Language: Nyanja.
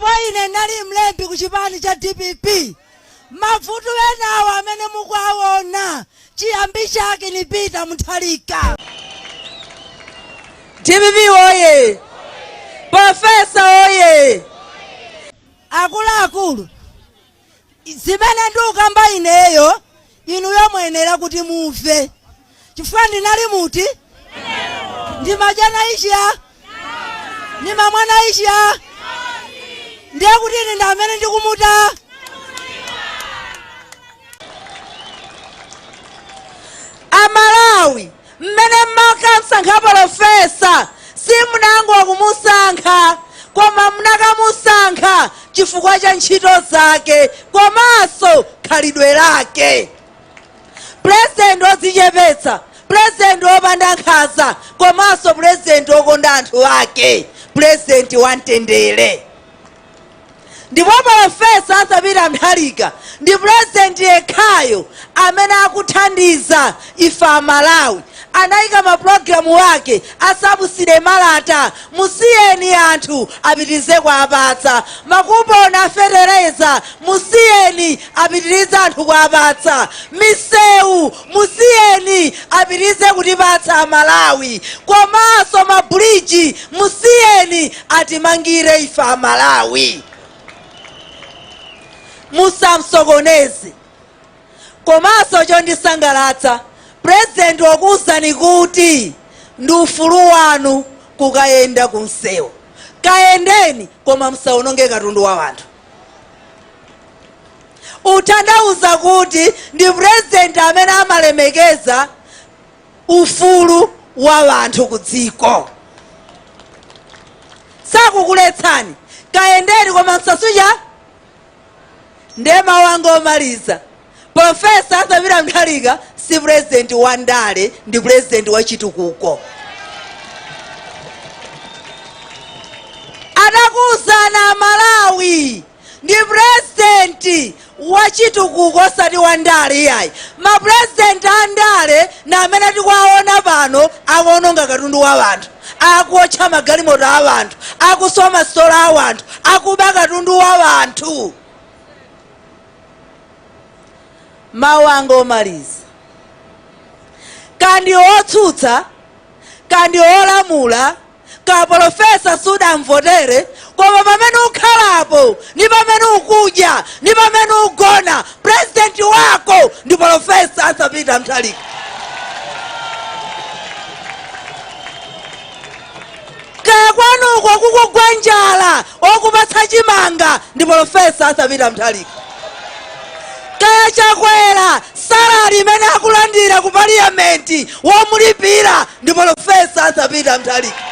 ndipo ine nali mlembi ku chipani cha DPP. Mavuto enawo amene mukuwaona chiyambi chake ni Peter Mutharika. DPP oye! Profesa oye! Akulu zimene ndikukamba ineyo inuyo muyenera kuti muve. Chifukwa ndinali muti? Ndimajana isha? Ndimamwana isha? Ndiye kuti ine ndamene ndikumuta? Amalawi mmene makamusankha profesa simunangwa kumusankha koma munakamusankha chifukwa cha ntchito zake komanso khalidwe lake. President odzichepetsa, president opanda nkhanza, komanso president okonda anthu ake, president wamtendere. Ndipo profesa Peter Mutharika ndi president yekhayo amene akuthandiza ife Amalawi. Anayika maprogramu wake asabusire malata, musiyeni anthu apitirize kuwapatsa makuponi afedereza, musiyeni apitirize anthu kuwapatsa misewu, musiyeni apitirize kutipatsa Amalawi, komanso mabridge musiyeni atimangire ife Amalawi. Musamsokoneze. Komanso chondisangalatsa president wakuwuzani kuti ndi ufulu wanu kukayenda kumsewu. Kayendeni koma musawononge katundu wa wanthu. Utanthauza kuti ndi president amene amalemekeza ufulu wa wanthu ku dziko. Sakukuletsani. Kayendeni koma musasucha. Ndema wangu omaliza. Profesa Peter Mutharika si president wa ndale, ndi president wa chitukuko. Anakuwuzana Malawi ndi president wa chitukuko osati wa ndale yayi. Ma president a ndale na amene tikuwaona pano akuononga katundu wa wanthu, akuotcha magalimoto a wanthu, akusoma sola a wanthu, akuba katundu wa wanthu. Mawu anga omaliza. Kandi otsutsa, kandi olamula, ka profesa sudamvotere, koma pamene ukhalapo, ndi pamene ukudya, ndi pamene ugona, president wako ndi profesa Peter Mutharika. Kaya kwanuko kukugwa njala, okupatsa chimanga, ndi profesa Peter Mutharika. Kaya chakwera salari imene akulandira ku parliament womulipira ndi profesa Peter Mutharika.